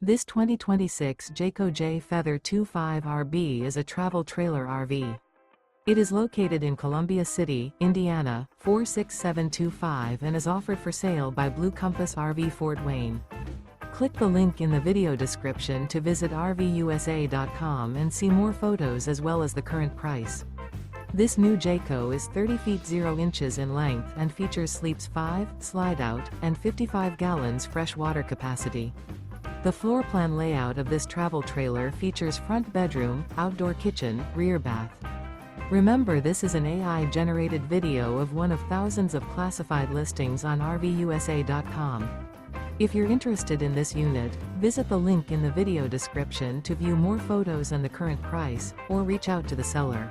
This 2026 Jayco Jay Feather 25RB is a travel trailer RV. It is located in Columbia City, Indiana, 46725 and is offered for sale by Blue Compass RV Fort Wayne. Click the link in the video description to visit RVUSA.com and see more photos as well as the current price. This new Jayco is 30 feet 0 inches in length and features sleeps 5, slide-out, and 55 gallons fresh water capacity. The floor plan layout of this travel trailer features front bedroom, outdoor kitchen, rear bath. Remember, this is an AI-generated video of one of thousands of classified listings on RVUSA.com. If you're interested in this unit, visit the link in the video description to view more photos and the current price, or reach out to the seller.